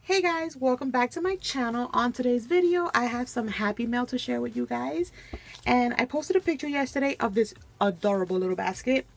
Hey guys, welcome back to my channel. On today's video, I have some happy mail to share with you guys. And I posted a picture yesterday of this adorable little basket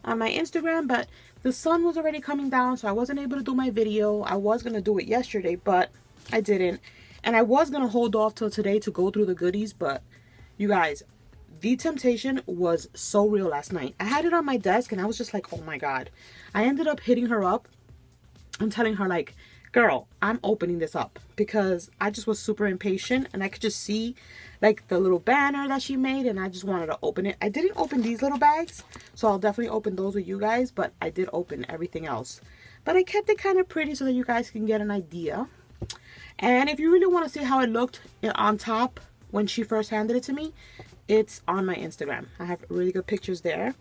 on my Instagram, but the sun was already coming down, so I wasn't able to do my video. I was going to do it yesterday, but I didn't. And I was going to hold off till today to go through the goodies, but you guys, the temptation was so real last night. I had it on my desk and I was just like, oh my God. I ended up hitting her up and telling her like, girl, I'm opening this up, because I just was super impatient and I could just see like the little banner that she made and I just wanted to open it. I didn't open these little bags, so I'll definitely open those with you guys, but I did open everything else. But I kept it kind of pretty so that you guys can get an idea. And if you really want to see how it looked on top when she first handed it to me, it's on my Instagram. I have really good pictures there.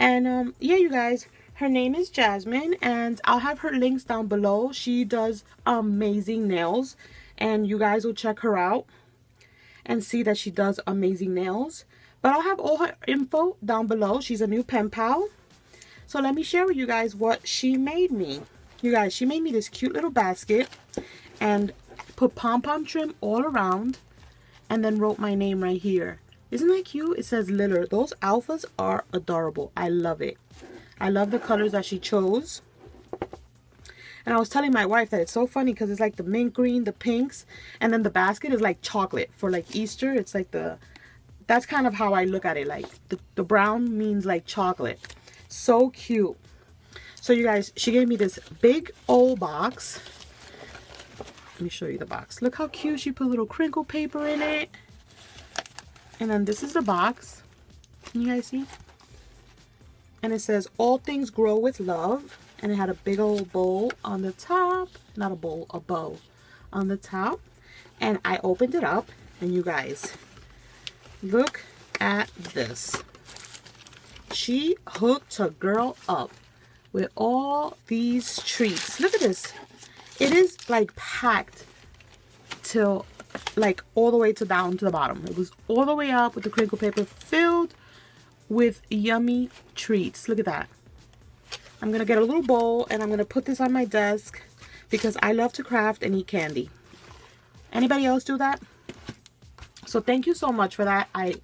And yeah, you guys, her name is Jasmine, and I'll have her links down below. She does amazing nails, and you guys will check her out and see that she does amazing nails. But I'll have all her info down below. She's a new pen pal. So let me share with you guys what she made me. You guys, she made me this cute little basket and put pom-pom trim all around and then wrote my name right here. Isn't that cute? It says Liller. Those alphas are adorable. I love it. I love the colors that she chose. And I was telling my wife that it's so funny because it's like the mint green, the pinks, and then the basket is like chocolate for like Easter. It's like that's kind of how I look at it. Like the brown means like chocolate. So cute. So you guys, she gave me this big old box. Let me show you the box. Look how cute. She put little crinkle paper in it. And then this is the box. Can you guys see? And it says, all things grow with love. And it had a big old bowl on the top. Not a bowl, a bow on the top. And I opened it up. And you guys, look at this. She hooked her girl up with all these treats. Look at this. It is like packed till like all the way to down to the bottom. It was all the way up with the crinkle paper filled with yummy treats. Look at that. I'm gonna get a little bowl and I'm gonna put this on my desk because I love to craft and eat candy. Anybody else do that? So thank you so much for that. I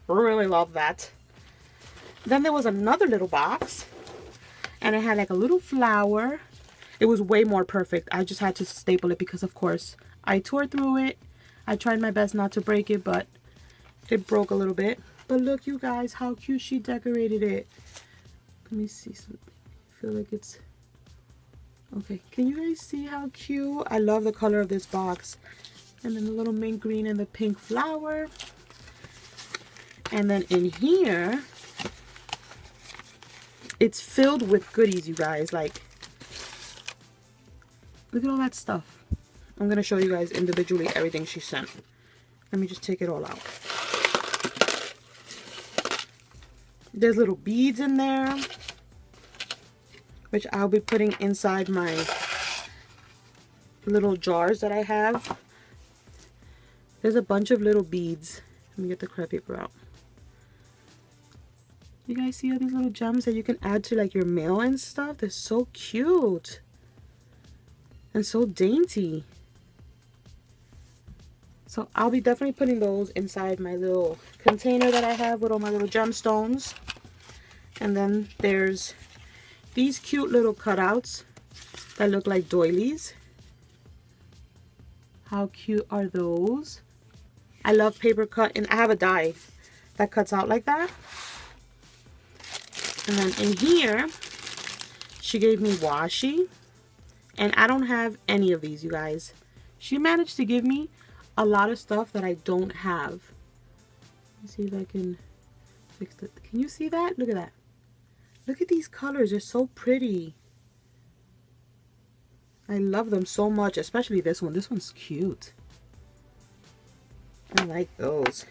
really love that. Then there was another little box and it had like a little flower. It was way more perfect. I just had to staple it because of course I tore through it. I tried my best not to break it, but it broke a little bit. But look, you guys, how cute she decorated it. Let me see something. I feel like it's... Okay, can you guys see how cute? I love the color of this box. And then the little mint green and the pink flower. And then in here, it's filled with goodies, you guys. Like, look at all that stuff. I'm going to show you guys individually everything she sent. Let me just take it all out. There's little beads in there, which I'll be putting inside my little jars that I have. There's a bunch of little beads. Let me get the crepe paper out. You guys see all these little gems that you can add to like your mail and stuff? They're so cute and so dainty. So I'll be definitely putting those inside my little container that I have with all my little gemstones. And then there's these cute little cutouts that look like doilies. How cute are those? I love paper cut, and I have a die that cuts out like that. And then in here, she gave me washi. And I don't have any of these, you guys. She managed to give me a lot of stuff that I don't have. Let me see if I can fix it. Can you see that? Look at that. Look at these colors. They're so pretty. I love them so much, especially this one. This one's cute. I like those.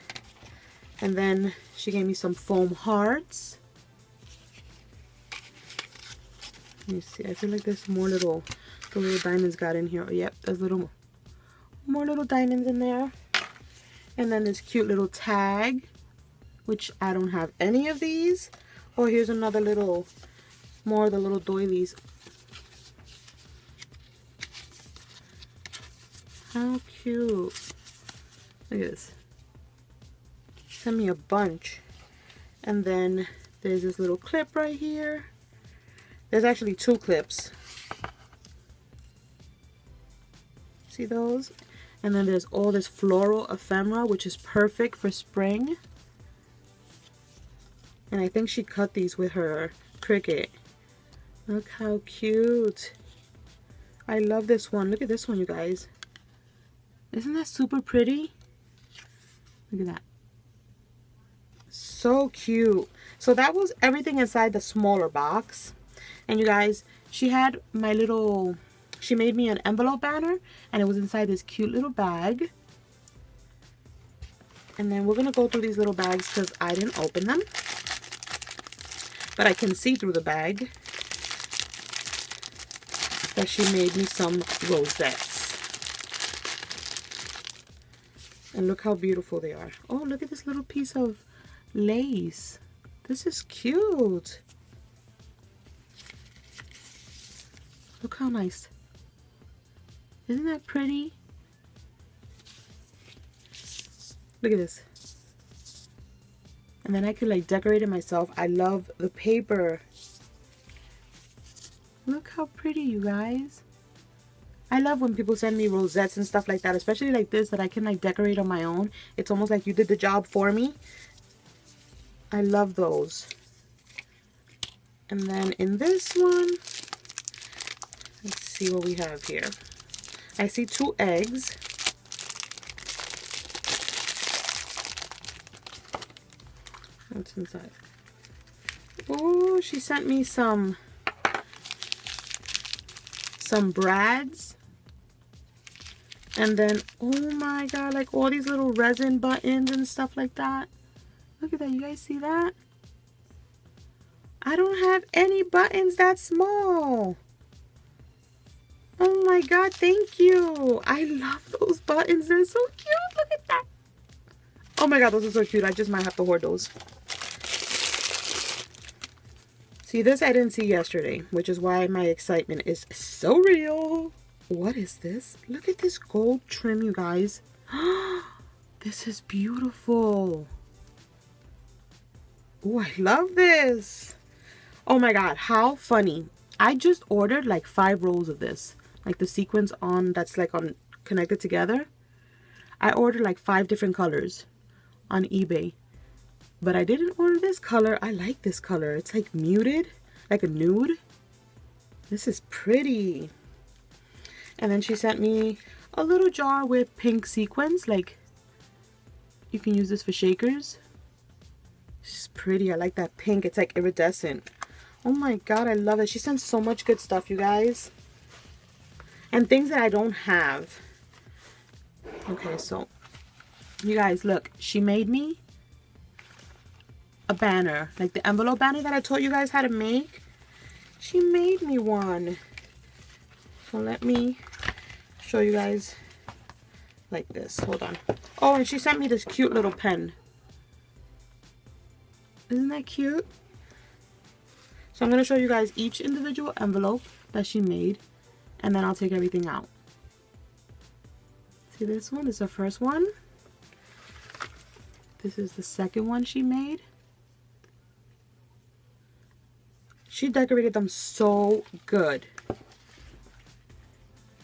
And then she gave me some foam hearts. Let me see. I feel like there's more the little diamonds got in here. Oh, yep, there's more little diamonds in there. And then this cute little tag, which I don't have any of these. Oh, here's another little, more of the little doilies. How cute. Look at this. Sent me a bunch. And then there's this little clip right here. There's actually 2 clips. See those? And then there's all this floral ephemera, which is perfect for spring. And I think she cut these with her Cricut. Look how cute. I love this one. Look at this one, you guys. Isn't that super pretty? Look at that. So cute. So that was everything inside the smaller box. And you guys, she had my little, she made me an envelope banner, and it was inside this cute little bag. And then we're going to go through these little bags because I didn't open them. But I can see through the bag that she made me some rosettes. And look how beautiful they are. Oh, look at this little piece of lace. This is cute. Look how nice. Isn't that pretty? Look at this. And then I could like decorate it myself. I love the paper. Look how pretty, you guys. I love when people send me rosettes and stuff like that, especially like this that I can like decorate on my own. It's almost like you did the job for me. I love those. And then in this one, let's see what we have here. I see 2 eggs. What's inside? Oh, she sent me some brads. And then, oh my god, like all these little resin buttons and stuff like that. Look at that. You guys see that? I don't have any buttons that small. Oh my god, thank you. I love those buttons. They're so cute. Look at that. Oh my god, those are so cute. I just might have to hoard those. See, this I didn't see yesterday, which is why my excitement is so real. What is this? Look at this gold trim, you guys. This is beautiful. Oh, I love this. Oh my god, how funny. I just ordered like 5 rolls of this. Like the sequins on, that's like on connected together. I ordered like 5 different colors on eBay. But I didn't order this color. I like this color. It's like muted, like a nude. This is pretty. And then she sent me a little jar with pink sequins. Like, you can use this for shakers. It's pretty. I like that pink. It's like iridescent. Oh my god, I love it. She sends so much good stuff, you guys. And things that I don't have. Okay, so, you guys, look. She made me a banner. Like the envelope banner that I taught you guys how to make. She made me one. So let me show you guys like this. Hold on. Oh, and she sent me this cute little pen. Isn't that cute? So I'm going to show you guys each individual envelope that she made, and then I'll take everything out. See, this one is the first one. This is the second one she made. She decorated them so good.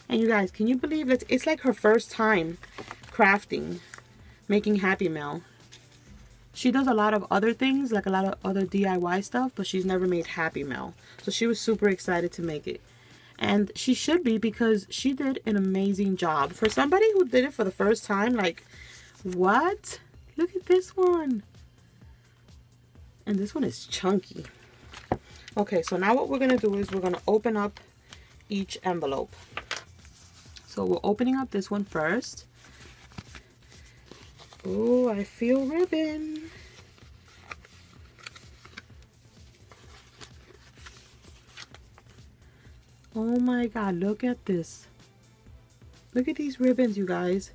And you guys, can you believe it's like her first time crafting, making Happy Mail. She does a lot of other things, like a lot of other DIY stuff, but she's never made Happy Mail. So she was super excited to make it. And she should be, because she did an amazing job. For somebody who did it for the first time, like, what? Look at this one. And this one is chunky. Okay, so now what we're going to do is we're going to open up each envelope. So we're opening up this one first. Oh, I feel ribbon. Oh my god, look at this. Look at these ribbons, you guys.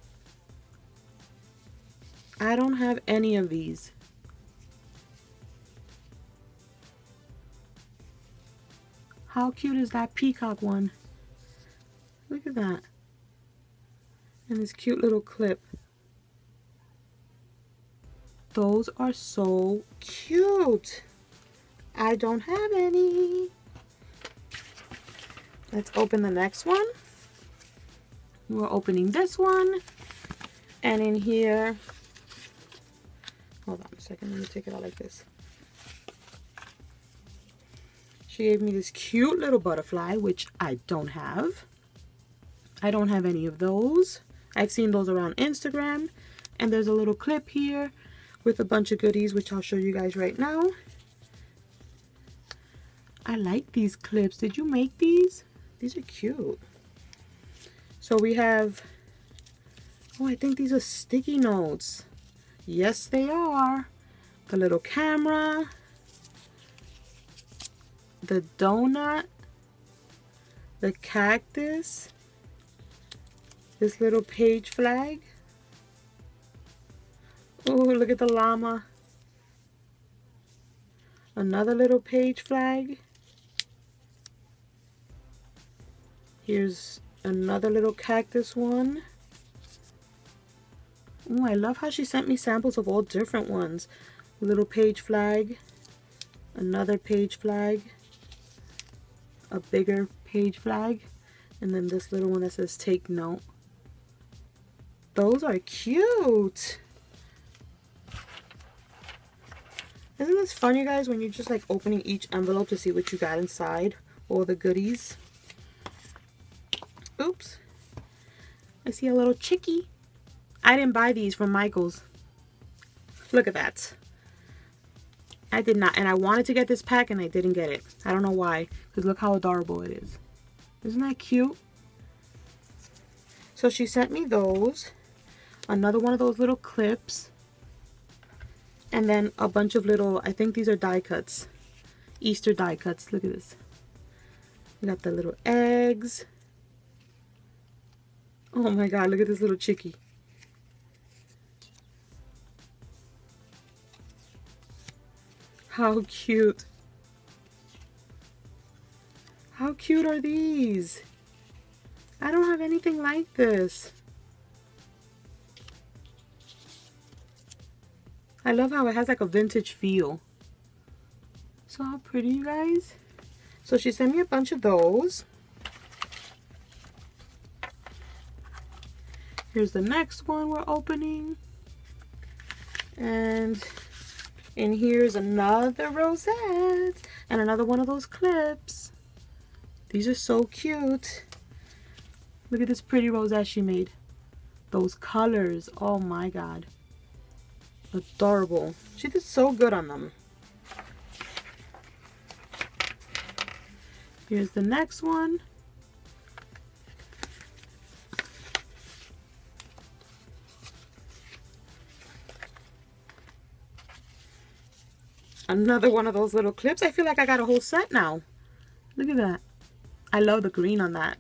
I don't have any of these. How cute is that peacock one? Look at that. And this cute little clip. Those are so cute. I don't have any. Let's open the next one. We're opening this one. And in here, hold on a second, let me take it out like this. She gave me this cute little butterfly, which I don't have. I don't have any of those. I've seen those around Instagram. And there's a little clip here with a bunch of goodies, which I'll show you guys right now. I like these clips. Did you make these? These are cute. So we have, oh, I think these are sticky notes. Yes, they are. The little camera, the donut, the cactus, this little page flag. Oh, look at the llama. Another little page flag. Here's another little cactus one. Oh, I love how she sent me samples of all different ones. Little page flag. Another page flag. A bigger page flag. And then this little one that says take note. Those are cute. Isn't this fun, you guys, when you're just like opening each envelope to see what you got inside? All the goodies. Oops. I see a little chickie. I didn't buy these from Michael's. Look at that. I did not. And I wanted to get this pack and I didn't get it. I don't know why. Because look how adorable it is. Isn't that cute? So she sent me those. Another one of those little clips. And then a bunch of little, I think these are die cuts. Easter die cuts. Look at this. We got the little eggs. Oh my god, look at this little chickie. How cute. How cute are these? I don't have anything like this. I love how it has like a vintage feel. So how pretty, you guys. So she sent me a bunch of those. Here's the next one we're opening. And in here's another rosette. And another one of those clips. These are so cute. Look at this pretty rosette she made. Those colors. Oh my god. Adorable. She did so good on them. Here's the next one. Another one of those little clips. I feel like I got a whole set now. Look at that. I love the green on that.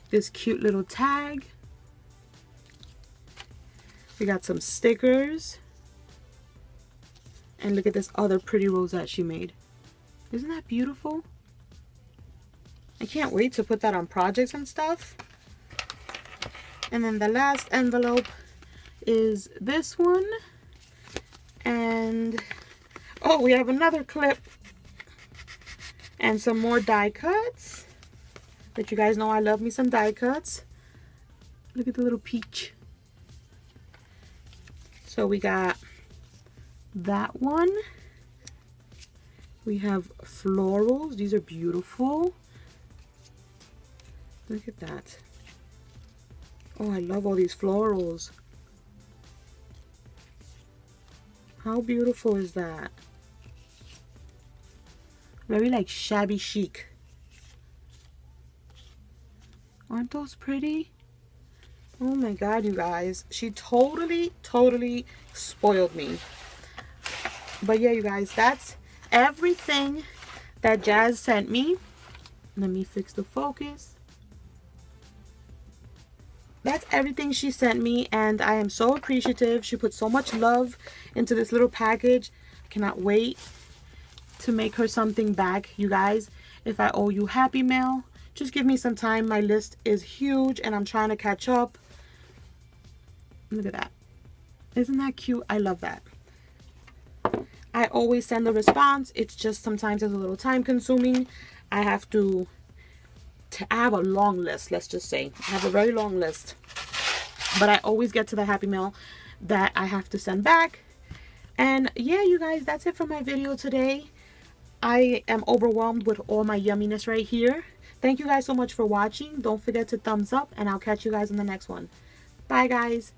This cute little tag. We got some stickers. And look at this other pretty rosette she made. Isn't that beautiful? I can't wait to put that on projects and stuff. And then the last envelope is this one. And oh, we have another clip. And some more die cuts. But you guys know I love me some die cuts. Look at the little peach. So we got that one. We have florals. These are beautiful. Look at that. Oh, I love all these florals. How beautiful is that? Very like shabby chic. Aren't those pretty? Oh my god, you guys. She totally spoiled me. But yeah, you guys, that's everything that Jazz sent me. Let me fix the focus. That's everything she sent me, and I am so appreciative. She put so much love into this little package. Cannot wait to make her something back, you guys. If I owe you Happy Mail, Just give me some time. My list is huge and I'm trying to catch up. Look at that. Isn't that cute? I love that. I always send the response. It's just sometimes it's a little time consuming. I have I have a long list, let's just say. I have a very long list. But I always get to the Happy Mail that I have to send back. And yeah, you guys, that's it for my video today. I am overwhelmed with all my yumminess right here. Thank you guys so much for watching. Don't forget to thumbs up, and I'll catch you guys in the next one. Bye, guys.